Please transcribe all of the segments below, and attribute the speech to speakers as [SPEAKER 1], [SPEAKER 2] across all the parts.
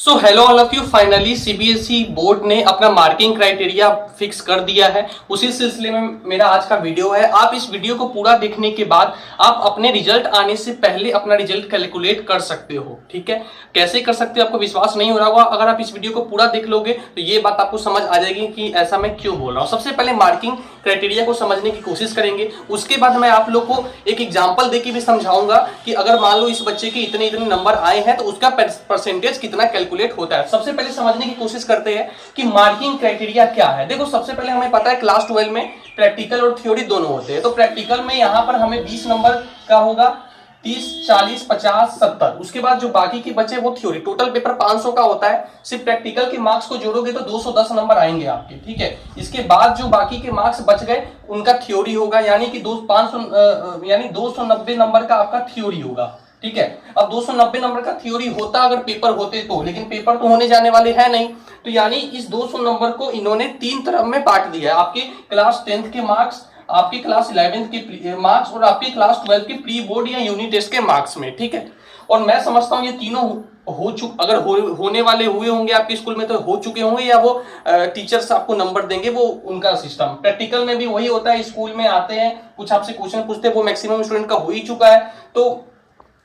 [SPEAKER 1] So hello all of you. Finally CBSE board ने अपना marking criteria fix कर दिया है। उसी सिलसिले में मेरा आज का वीडियो है। आप इस वीडियो को पूरा देखने के बाद आप अपने रिजल्ट आने से पहले अपना रिजल्ट कैलकुलेट कर सकते हो। ठीक है, कैसे कर सकते हो आपको विश्वास नहीं हो रहा होगा। अगर आप इस वीडियो को पूरा देख लोगे तो ये बात आपको समझ आ जाएगी कि ऐसा मैं क्यों बोल रहा हूँ। सबसे पहले मार्किंग क्राइटेरिया को समझने की कोशिश करेंगे, उसके बाद मैं आप लोग को एक एग्जाम्पल देके भी समझाऊंगा कि अगर मान लो इस बच्चे के इतने इतने नंबर आए हैं तो उसका परसेंटेज कितना कैलकुलेट होता है। सबसे पहले समझने की कोशिश करते हैं कि मार्किंग क्राइटेरिया क्या है। देखो, सबसे पहले हमें पता है क्लास 12 में प्रैक्टिकल और थ्योरी दोनों होते हैं। तो प्रैक्टिकल में यहां पर हमें 20 नंबर का होगा, 30, 40, 50, 70। उसके बाद जो बाकी के बचे वो थ्योरी। टोटल पेपर 500 का होता है। सिर्फ प्रैक्टिकल के मार्क्स को जोड़ोगे तो 210 नंबर आएंगे आपके। ठीक है, इसके बाद जो बाकी के मार्क्स बच गए उनका थ्योरी होगा, यानी कि 290 नंबर का आपका थ्योरी होगा। ठीक है, अब 290 नंबर का थ्योरी होता अगर पेपर होते तो, लेकिन पेपर तो होने जाने वाले हैं नहीं। तो यानी इस 200 नंबर को इन्होंने 3 तरफ में बांट दिया है। आपके क्लास 10th के मार्क्स, आपके क्लास 11th के मार्क्स और आपके क्लास 12 के प्री बोर्ड या यूनिट टेस्ट के मार्क्स में। ठीक है, और मैं समझता हूं ये तीनों अगर होने वाले हुए होंगे आपके स्कूल में तो हो चुके होंगे, या वो टीचर्स आपको नंबर देंगे, वो उनका सिस्टम। प्रैक्टिकल में भी वही होता है, स्कूल में आते हैं कुछ आपसे क्वेश्चन पूछते हैं, वो मैक्सिमम स्टूडेंट का हो ही चुका है। तो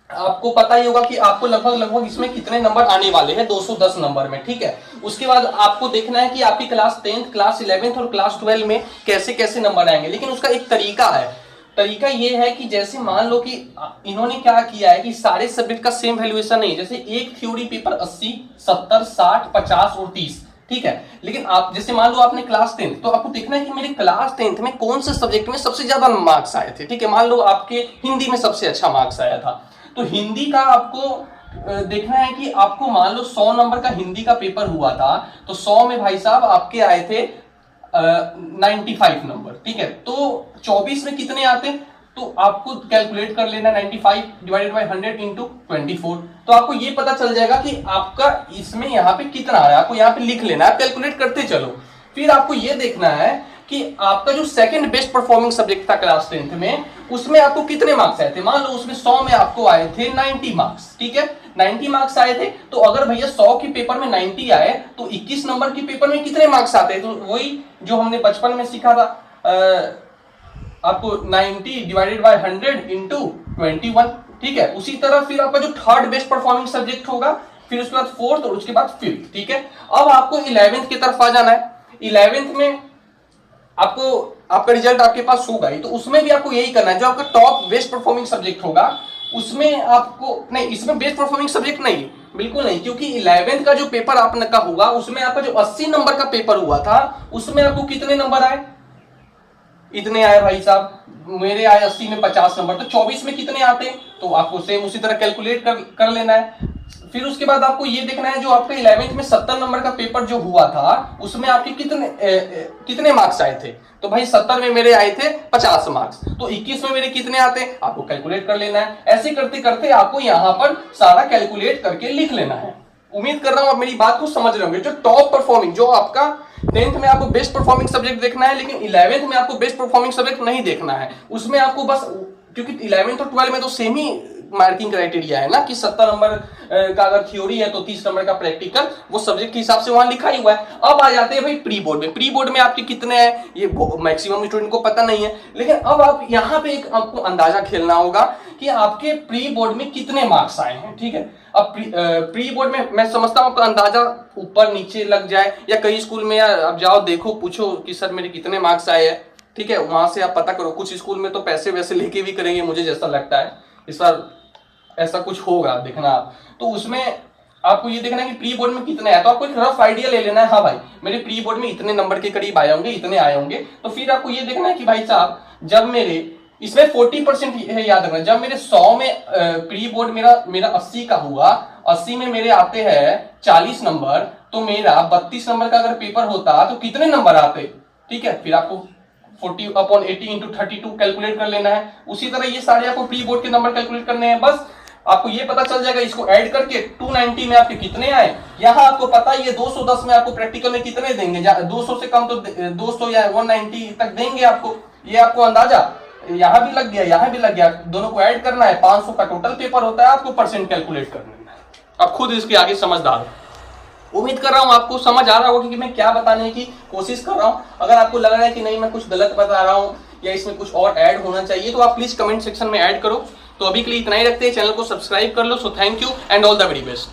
[SPEAKER 1] आपको पता ही होगा कि आपको लगभग इसमें कितने नंबर आने वाले हैं, 210 नंबर में। ठीक है, उसके बाद आपको देखना है कि आपकी क्लास 10th, क्लास 11th और क्लास 12 में कैसे कैसे नंबर आएंगे। लेकिन उसका एक तरीका है। तरीका ये है कि जैसे मान लो कि इन्होंने क्या किया है कि सारे सब्जेक्ट का सेम वैल्यूएशन नहीं। जैसे एक थ्योरी पेपर 80, 70, 60, 50 और 30। ठीक है, लेकिन आप जैसे मान लो आपने क्लास 10th, तो आपको देखना है कि मेरे क्लास 10th में कौन से सब्जेक्ट में सबसे ज्यादा मार्क्स आए थे। ठीक है, मान लो आपके हिंदी में सबसे अच्छा मार्क्स आया था, तो हिंदी का आपको देखना है कि आपको मान लो 100 नंबर का हिंदी का पेपर हुआ था, तो 100 में भाई साहब आपके आए थे 95 नंबर। ठीक है, तो 24 में कितने आते, तो आपको कैलकुलेट कर लेना 95 डिवाइडेड बाय 100 इंटू 24। तो आपको ये पता चल जाएगा कि आपका इसमें यहाँ पे कितना आ रहा है। आपको यहाँ पे लिख लेना है, कैलकुलेट करते चलो। फिर आपको ये देखना है कि आपका जो सेकंड बेस्ट परफॉर्मिंग सब्जेक्ट था क्लास 10th में, उसमें आपको कितने मार्क्स आए थे। मान लो उसमें 100 में आपको आए थे 90 मार्क्स। ठीक है, 90 मार्क्स आए थे, तो अगर भैया 100 के पेपर में 90 आए तो 21 नंबर के पेपर में कितने मार्क्स आते हैं। तो वही जो हमने बचपन में सीखा था, आपको 90 डिवाइडेड बाय 100 इंटू 21। ठीक है, उसी तरह फिर आपका जो थर्ड बेस्ट परफॉर्मिंग सब्जेक्ट होगा, फिर उसके बाद फोर्थ और उसके बाद फिफ्थ। ठीक है, अब आपको 11th की तरफ आ जाना है। 11th में आपको आपका रिजल्ट आपके पास होगा ही, तो उसमें भी आपको यही करना है। जो आपका टॉप बेस्ट परफॉर्मिंग सब्जेक्ट होगा उसमें आपको नहीं, इसमें बेस्ट परफॉर्मिंग सब्जेक्ट नहीं, बिल्कुल नहीं, क्योंकि 11th का जो पेपर आपने का होगा उसमें आपका जो 80 नंबर का पेपर हुआ था उसमें आपको कितने नंबर आए, इतने आए भाई साहब। मेरे आए 80 में 50 नंबर, तो 24 में कितने आते, तो आपको सेम उसी तरह कैलकुलेट कर लेना है। फिर उसके बाद आपको ये देखना है जो आपके 11th में 70 नंबर का पेपर जो हुआ था उसमें आपके कितने मार्क्स आए थे। तो भाई 70 में मेरे आए थे 50 मार्क्स, तो 21 में मेरे कितने आते, आपको कैलकुलेट कर लेना है। ऐसे करते करते आपको यहां पर सारा कैलकुलेट करके लिख लेना है। उम्मीद कर रहा हूं आप मेरी बात को समझ रहे होंगे। जो टॉप परफॉर्मिंग, जो आपका 10th में आपको बेस्ट परफॉर्मिंग सब्जेक्ट देखना है, लेकिन 11th में आपको बेस्ट परफॉर्मिंग सब्जेक्ट नहीं देखना है। उसमें आपको बस, क्योंकि 11th और 12 में तो सेम ही मार्किंग क्राइटेरिया है ना, कि 70 नंबर का अगर थ्योरी है तो 30 नंबर का प्रैक्टिकल, वो सब्जेक्ट के हिसाब से वहां लिखा ही हुआ है। अब आ जाते हैं भाई प्री बोर्ड में। प्री बोर्ड में आपके कितने हैं ये मैक्सिमम स्टूडेंट को पता नहीं है, लेकिन अब आप यहाँ पे एक आपको अंदाजा खेलना होगा कि आपके प्री बोर्ड में कितने मार्क्स आए हैं। ठीक है, अब प्री बोर्ड में मैं समझता हूँ आपका अंदाजा ऊपर नीचे लग जाए, या कई स्कूल में आप जाओ देखो, पूछो कि सर मेरे कितने मार्क्स आए हैं। ठीक है, वहां से आप पता करो। कुछ स्कूल में तो पैसे वैसे लेके भी करेंगे, मुझे जैसा लगता है इस बार ऐसा कुछ होगा, देखना आप। तो उसमें आपको ये देखना है कि प्री बोर्ड में कितने आए, तो आपको एक रफ आइडिया ले लेना है, हाँ भाई मेरे प्री बोर्ड में इतने नंबर के करीब आए होंगे, इतने आए होंगे। तो फिर आपको ये देखना है कि भाई साहब जब मेरे इसमें 40% है, याद रखना। जब मेरे 100 में प्री बोर्ड मेरा 80 का हुआ, 80 में मेरे आते हैं 40 नंबर, तो मेरा 32 नंबर का अगर पेपर होता तो कितने नंबर आते। ठीक है, फिर आपको 40/80 इंटू 32 कैलकुलेट कर लेना है। उसी तरह ये सारे आपको प्री बोर्ड के नंबर कैलकुलेट करने हैं। बस आपको ये पता चल जाएगा, इसको ऐड करके 290 में आपके कितने आए। यहाँ आपको पता ही है 210 में आपको प्रैक्टिकल में कितने देंगे, 200 से कम तो 200 या 190 तक देंगे आपको। ये आपको अंदाजा यहाँ भी लग गया, यहाँ भी लग गया, दोनों को ऐड करना है। 500 का टोटल पेपर होता है, आपको परसेंट कैलकुलेट करना है। अब खुद इसके आगे समझदार हो। उम्मीद कर रहा हूँ आपको समझ आ रहा होगा कि मैं क्या बताने की कोशिश कर रहा हूँ। अगर आपको लग रहा है कि नहीं मैं कुछ गलत बता रहा हूँ या इसमें कुछ और ऐड होना चाहिए तो आप प्लीज कमेंट सेक्शन में ऐड करो। तो अभी के लिए इतना ही रखते हैं, चैनल को सब्सक्राइब कर लो। So thank you and all the very best.